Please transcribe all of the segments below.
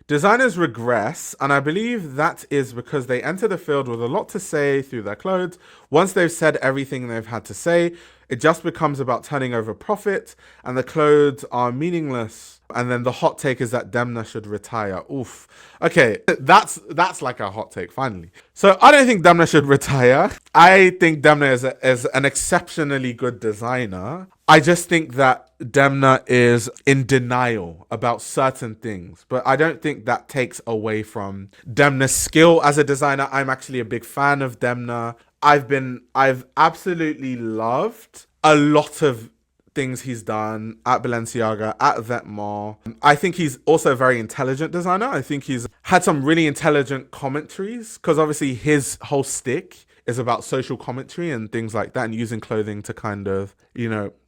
Designers regress, and I believe that is because they enter the field with a lot to say through their clothes. Once they've said everything they've had to say, it just becomes about turning over profit, and the clothes are meaningless. And then the hot take is that Demna should retire. Oof. Okay, that's like a hot take, finally. So I don't think Demna should retire. I think Demna is an exceptionally good designer. I just think that Demna is in denial about certain things, but I don't think that takes away from Demna's skill as a designer. I'm actually a big fan of Demna. I've absolutely loved a lot of things he's done at Balenciaga, at Vetements. I think he's also a very intelligent designer. I think he's had some really intelligent commentaries, because obviously his whole stick is about social commentary and things like that, and using clothing to kind of,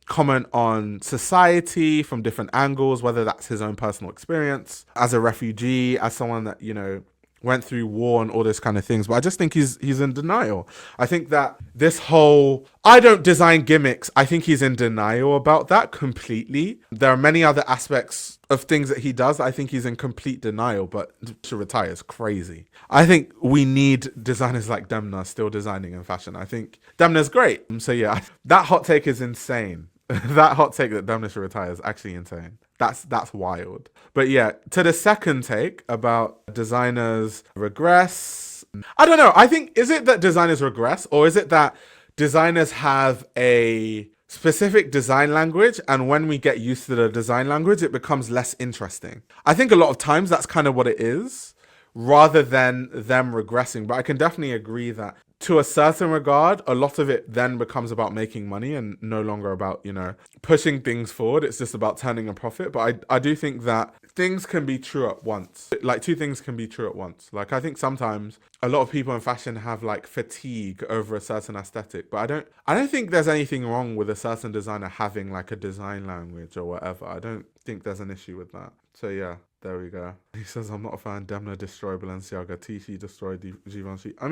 comment on society from different angles, whether that's his own personal experience as a refugee, as someone that, went through war and all those kind of things. But I just think he's in denial. I think that this whole I don't design gimmicks, I think he's in denial about that completely. There are many other aspects of things that he does. I think he's in complete denial, but to retire is crazy. I think we need designers like Demna still designing in fashion. I think Demna's great. So yeah, that hot take is insane. That hot take that Demna should retire is actually insane. That's wild. But yeah, to the second take about designers regress. I don't know. I think, is it that designers regress, or is it that designers have a specific design language, and when we get used to the design language, it becomes less interesting? I think a lot of times that's kind of what it is, rather than them regressing. But I can definitely agree that to a certain regard, a lot of it then becomes about making money and no longer about, pushing things forward. It's just about turning a profit. But I do think that things can be true at once. Like, two things can be true at once. Like, I think sometimes a lot of people in fashion have like fatigue over a certain aesthetic, but I don't think there's anything wrong with a certain designer having like a design language or whatever. I don't think there's an issue with that. So yeah, there we go. He says, I'm not a fan. Demna destroyed Balenciaga. Tisci destroyed Givenchy. I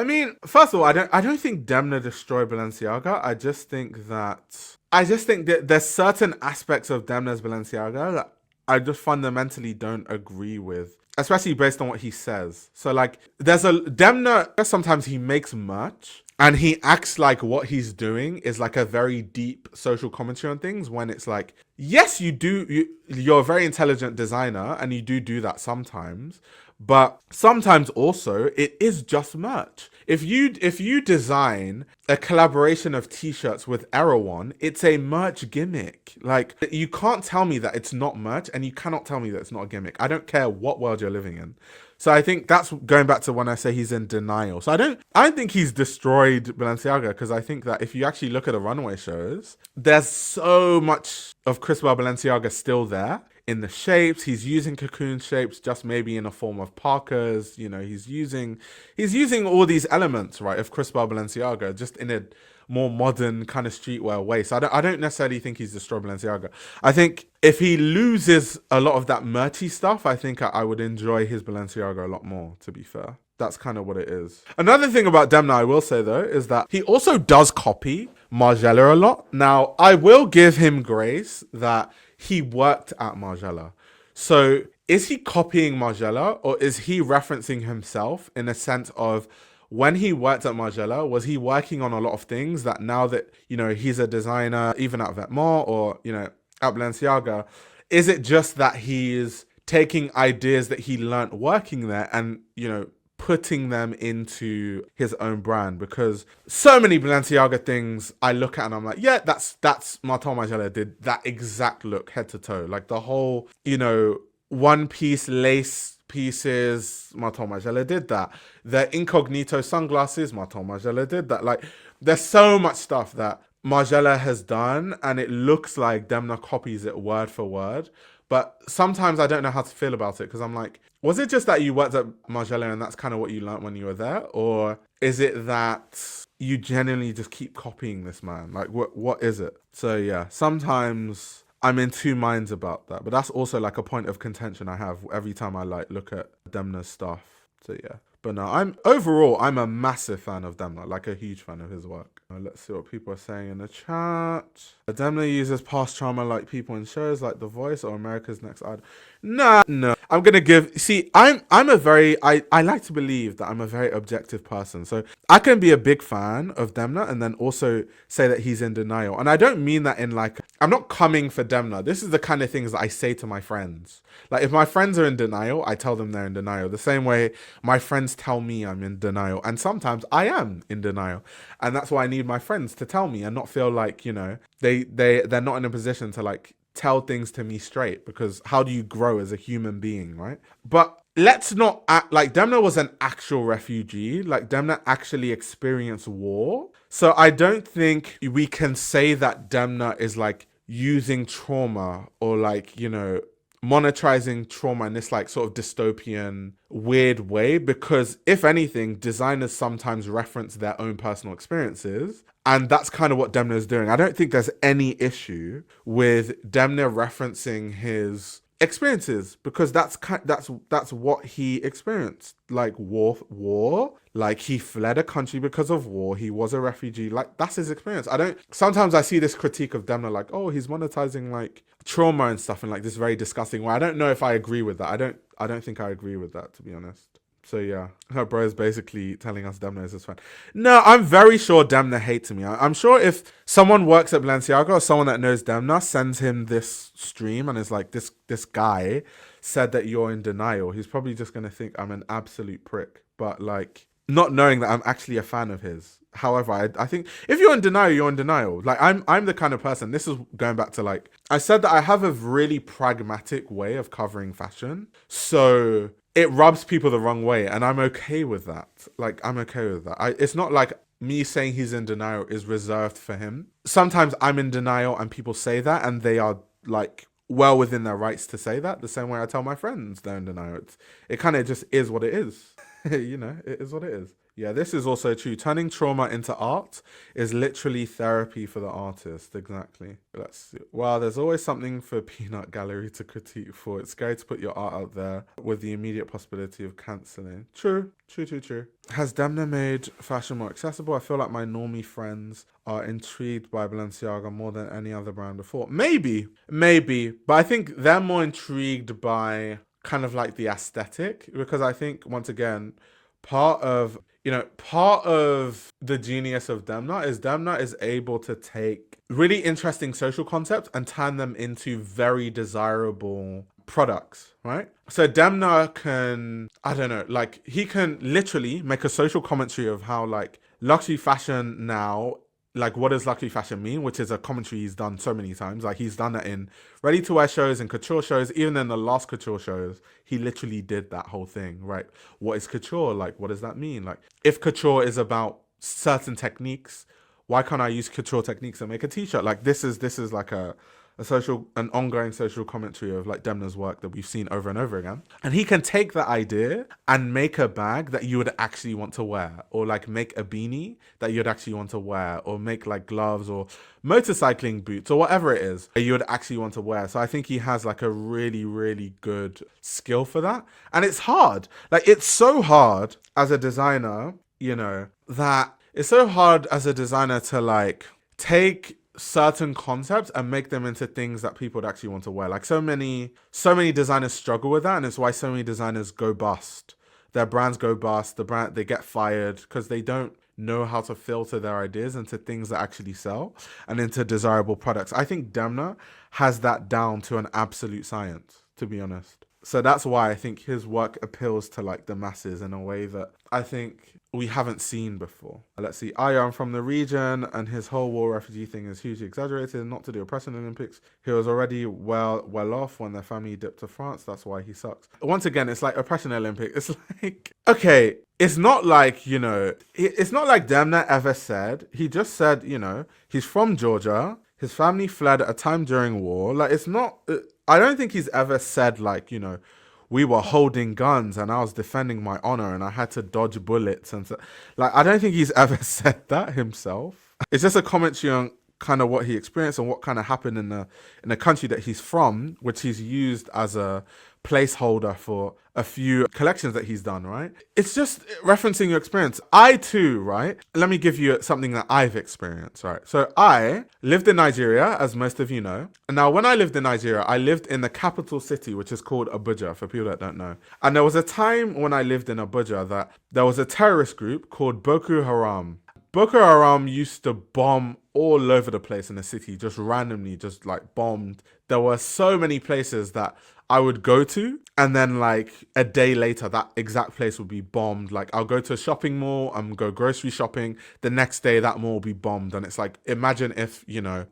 mean, first of all, I don't think Demna destroyed Balenciaga. I just think that there's certain aspects of Demna's Balenciaga that I just fundamentally don't agree with, especially based on what he says. So like, Demna, sometimes he makes merch and he acts like what he's doing is like a very deep social commentary on things, when it's like, yes, you're a very intelligent designer and you do that sometimes, but sometimes also it is just merch. If you design a collaboration of t-shirts with Erewhon, it's a merch gimmick. Like, you can't tell me that it's not merch, and you cannot tell me that it's not a gimmick. I don't care what world you're living in. So I think that's going back to when I say he's in denial. So I don't think he's destroyed Balenciaga, because I think that if you actually look at the runway shows, there's so much of Cristobal Balenciaga still there in the shapes. He's using cocoon shapes, just maybe in a form of parkas. He's using all these elements, right, of Cristobal Balenciaga, just in a more modern kind of streetwear way. So I don't necessarily think he's destroyed Balenciaga. I think if he loses a lot of that merchy stuff, I think I would enjoy his Balenciaga a lot more, to be fair. That's kind of what it is. Another thing about Demna, I will say though, is that he also does copy Margiela a lot. Now, I will give him grace that he worked at Margiela. So is he copying Margiela, or is he referencing himself in a sense of, when he worked at Margiela, was he working on a lot of things that now that, he's a designer, even at Vetements or, at Balenciaga, is it just that he's taking ideas that he learnt working there and, putting them into his own brand? Because so many Balenciaga things I look at and I'm like, yeah, that's Martin Margiela did that exact look, head to toe. Like the whole, one piece lace pieces, Martin Margiela did that. The incognito sunglasses, Martin Margiela did that. Like, there's so much stuff that Margiela has done, and it looks like Demna copies it word for word. But sometimes I don't know how to feel about it, because I'm like, was it just that you worked at Margiela and that's kind of what you learned when you were there? Or is it that you genuinely just keep copying this man? Like, what is it? So yeah, sometimes I'm in two minds about that. But that's also like a point of contention I have every time I like look at Demna's stuff. So yeah. But no, I'm a massive fan of Demna, like a huge fan of his work. Let's see what people are saying in the chat. Demna uses past trauma like people in shows like The Voice or America's Next Idol. Nah, no. I'm gonna I like to believe that I'm a very objective person. So I can be a big fan of Demna and then also say that he's in denial. And I don't mean that in like, I'm not coming for Demna. This is the kind of things that I say to my friends. Like if my friends are in denial, I tell them they're in denial. The same way my friends tell me I'm in denial. And sometimes I am in denial. And that's why I need my friends to tell me and not feel like, they're not in a position to like tell things to me straight, because how do you grow as a human being, right? But let's not act like Demna was an actual refugee. Like Demna actually experienced war. So I don't think we can say that Demna is like using trauma or like, monetizing trauma in this like sort of dystopian weird way, because if anything, designers sometimes reference their own personal experiences, and that's kind of what Demna is doing. I don't think there's any issue with Demna referencing his experiences, because that's what he experienced, like war, like he fled a country because of war, he was a refugee, like that's his experience. Sometimes I see this critique of Demna like, oh, he's monetizing like trauma and stuff in like this very disgusting way. I don't know if I agree with that. I don't think I agree with that, to be honest. So yeah, her bro is basically telling us Demna is his friend. No, I'm very sure Demna hates me. I'm sure if someone works at Balenciaga or someone that knows Demna sends him this stream and is like, this guy said that you're in denial, he's probably just going to think I'm an absolute prick. But like, not knowing that I'm actually a fan of his. However, I think if you're in denial, you're in denial. Like I'm the kind of person, this is going back to like, I said that I have a really pragmatic way of covering fashion. So it rubs people the wrong way, and I'm okay with that. Like, I'm okay with that. It's not like me saying he's in denial is reserved for him. Sometimes I'm in denial and people say that, and they are like well within their rights to say that, the same way I tell my friends they're in denial. It kind of just is what it is. It is what it is. Yeah, this is also true. Turning trauma into art is literally therapy for the artist. Exactly. Let's see. Well, there's always something for Peanut Gallery to critique for. It's scary to put your art out there with the immediate possibility of cancelling. True. Has Demna made fashion more accessible? I feel like my normie friends are intrigued by Balenciaga more than any other brand before. Maybe. But I think they're more intrigued by kind of like the aesthetic, because I think, once again, part of the genius of Demna is able to take really interesting social concepts and turn them into very desirable products, right? So Demna can, he can literally make a social commentary of how like luxury fashion now, like what does luxury fashion mean, which is a commentary he's done so many times. Like he's done that in ready-to-wear shows and couture shows. Even in the last couture shows, he literally did that whole thing, right? What is couture? Like, what does that mean? Like, if couture is about certain techniques, why can't I use couture techniques and make a t-shirt? Like this is like an ongoing social commentary of like Demna's work that we've seen over and over again. And he can take that idea and make a bag that you would actually want to wear, or like make a beanie that you'd actually want to wear, or make like gloves or motorcycling boots or whatever it is that you would actually want to wear. So I think he has like a really, really good skill for that. And it's hard. Like it's so hard as a designer, that it's so hard as a designer to like take certain concepts and make them into things that people would actually want to wear. Like so many designers struggle with that, and it's why so many designers go bust. Their brands go bust, they get fired because they don't know how to filter their ideas into things that actually sell and into desirable products. I think Demna has that down to an absolute science, to be honest. So that's why I think his work appeals to like the masses in a way that I think we haven't seen before. Let's see. I'm from the region, and his whole war refugee thing is hugely exaggerated. Not to the oppression Olympics. He was already well off when their family dipped to France. That's why he sucks. Once again, it's like oppression Olympics. It's like, okay, it's not like, it's not like Demna ever said. He just said, he's from Georgia. His family fled at a time during war. Like, it's not, I don't think he's ever said like, we were holding guns and I was defending my honor and I had to dodge bullets. And so, like, I don't think he's ever said that himself. It's just a commentary on kind of what he experienced and what kind of happened in the country that he's from, which he's used as a placeholder for a few collections that he's done, right? It's just referencing your experience. I too, right? Let me give you something that I've experienced, right? So I lived in Nigeria, as most of you know. And now when I lived in Nigeria, I lived in the capital city, which is called Abuja, for people that don't know. And there was a time when I lived in Abuja that there was a terrorist group called Boko Haram. Boko Haram used to bomb all over the place in the city, just randomly, just like bombed. There were so many places that I would go to, and then like a day later, that exact place would be bombed. Like I'll go to a shopping mall, go grocery shopping. The next day, that mall will be bombed. And it's like, imagine if,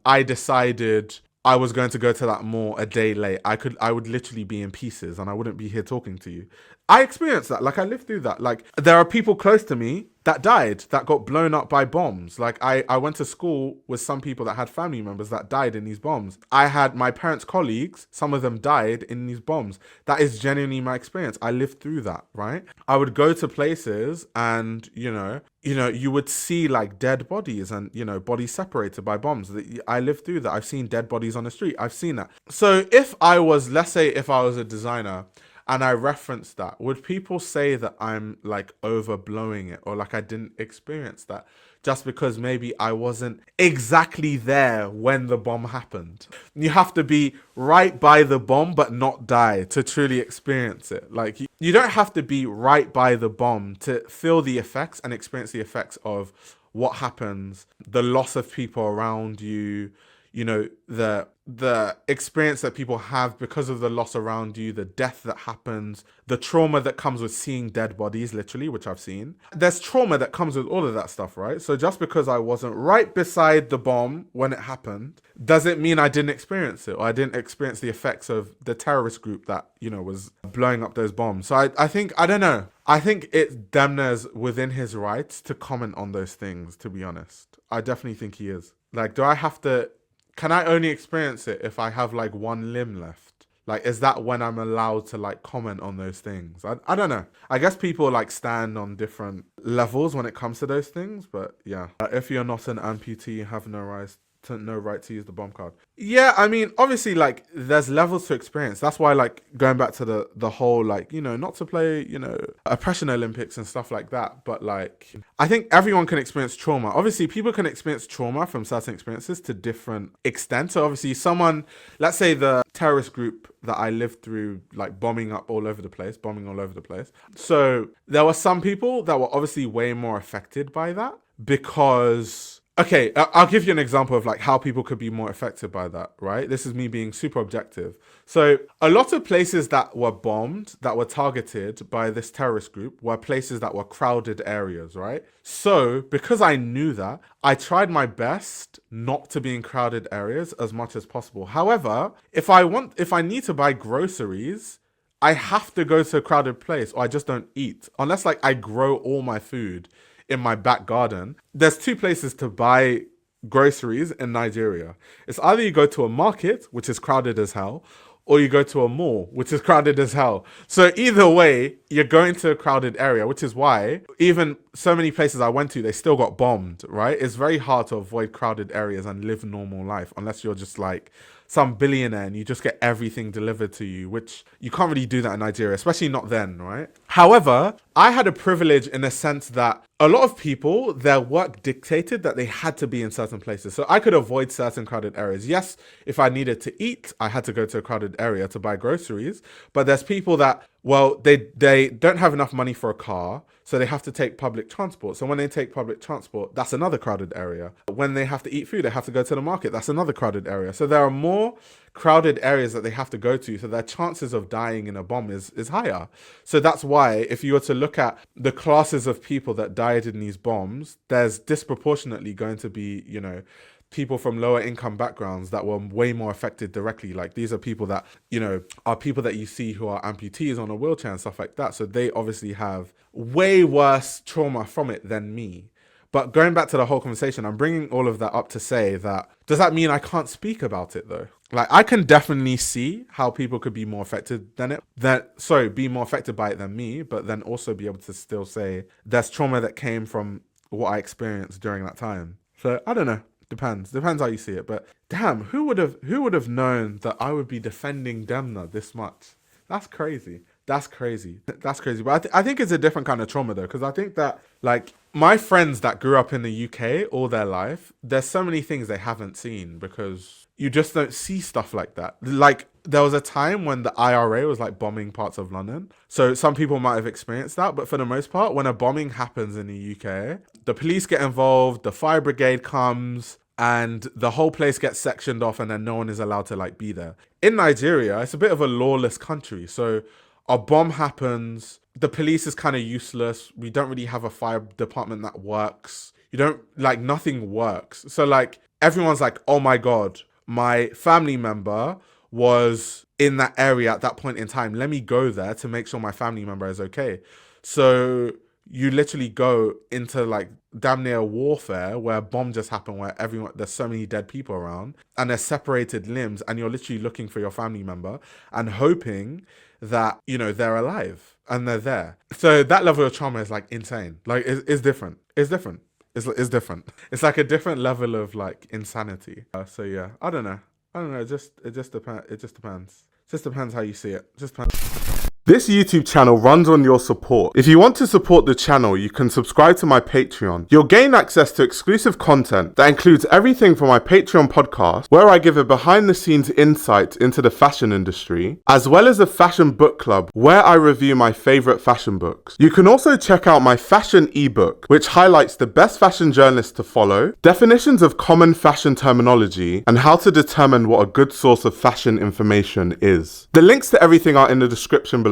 I decided I was going to go to that mall a day late. I would literally be in pieces and I wouldn't be here talking to you. I experienced that. Like I lived through that. Like there are people close to me that died, that got blown up by bombs. Like I went to school with some people that had family members that died in these bombs. I had my parents' colleagues, some of them died in these bombs. That is genuinely my experience. I lived through that, right? I would go to places and, you would see like dead bodies and, bodies separated by bombs. I lived through that. I've seen dead bodies on the street. I've seen that. So let's say if I was a designer, and I referenced that, would people say that I'm like overblowing it, or like I didn't experience that just because maybe I wasn't exactly there when the bomb happened? You have to be right by the bomb but not die to truly experience it. Like you don't have to be right by the bomb to feel the effects and experience the effects of what happens, the loss of people around you, the experience that people have because of the loss around you, the death that happens, the trauma that comes with seeing dead bodies, literally, which I've seen. There's trauma that comes with all of that stuff, right? So just because I wasn't right beside the bomb when it happened, doesn't mean I didn't experience it, or I didn't experience the effects of the terrorist group that, was blowing up those bombs. So I think, I don't know. I think it's Demna's within his rights to comment on those things, to be honest. I definitely think he is. Like, can I only experience it if I have like one limb left? Like, is that when I'm allowed to like comment on those things? I don't know. I guess people like stand on different levels when it comes to those things. But yeah, if you're not an amputee, you have no right to use the bomb card. Yeah, I mean, obviously, like, there's levels to experience. That's why, like, going back to the whole, like, not to play, oppression Olympics and stuff like that. But, like, I think everyone can experience trauma. Obviously, people can experience trauma from certain experiences to different extents. So, obviously, let's say the terrorist group that I lived through, like, bombing all over the place. So, there were some people that were obviously way more affected by that because... Okay, I'll give you an example of like how people could be more affected by that, right? This is me being super objective. So a lot of places that were bombed, that were targeted by this terrorist group, were places that were crowded areas, right? So because I knew that, I tried my best not to be in crowded areas as much as possible. However, if I need to buy groceries, I have to go to a crowded place or I just don't eat. Unless like I grow all my food in my back garden. There's two places to buy groceries in Nigeria. It's either you go to a market, which is crowded as hell, or you go to a mall, which is crowded as hell. So either way, you're going to a crowded area, which is why even so many places I went to, they still got bombed, right? It's very hard to avoid crowded areas and live normal life unless you're just like some billionaire and you just get everything delivered to you, which you can't really do that in Nigeria, especially not then, right? However, I had a privilege in the sense that a lot of people, their work dictated that they had to be in certain places. So I could avoid certain crowded areas. Yes, if I needed to eat, I had to go to a crowded area to buy groceries. But there's people that, well, they don't have enough money for a car, so they have to take public transport. So when they take public transport, that's another crowded area. When they have to eat food, they have to go to the market. That's another crowded area. So there are more crowded areas that they have to go to. So their chances of dying in a bomb is higher. So that's why if you were to look at the classes of people that died in these bombs, there's disproportionately going to be, people from lower income backgrounds that were way more affected directly. Like these are people that, are people that you see who are amputees on a wheelchair and stuff like that. So they obviously have way worse trauma from it than me. But going back to the whole conversation, I'm bringing all of that up to say that, does that mean I can't speak about it though? Like I can definitely see how people could be more affected be more affected by it than me, but then also be able to still say there's trauma that came from what I experienced during that time. So I don't know. Depends how you see it. But damn, who would have known that I would be defending Demna this much? That's crazy. That's crazy. That's crazy. But I think it's a different kind of trauma though, because I think that like my friends that grew up in the UK all their life, there's so many things they haven't seen because you just don't see stuff like that. Like there was a time when the IRA was like bombing parts of London. So some people might have experienced that, but for the most part, when a bombing happens in the UK, the police get involved, the fire brigade comes, and the whole place gets sectioned off and then no one is allowed to like be there. In Nigeria, it's a bit of a lawless country. So a bomb happens, the police is kind of useless. We don't really have a fire department that works. You don't, like, nothing works. So like everyone's like, oh my God, my family member was in that area at that point in time. Let me go there to make sure my family member is okay. So you literally go into like damn near warfare where a bomb just happened, where there's so many dead people around and there's separated limbs, and you're literally looking for your family member and hoping that, you know, they're alive and they're there. So that level of trauma is like insane. Like it's different. It's different. It's different. It's like a different level of like insanity. So yeah, I don't know. It just depends. It just depends. Just depends how you see it. Just depends. This YouTube channel runs on your support. If you want to support the channel, you can subscribe to my Patreon. You'll gain access to exclusive content that includes everything from my Patreon podcast, where I give a behind-the-scenes insight into the fashion industry, as well as a fashion book club, where I review my favorite fashion books. You can also check out my fashion ebook, which highlights the best fashion journalists to follow, definitions of common fashion terminology, and how to determine what a good source of fashion information is. The links to everything are in the description below.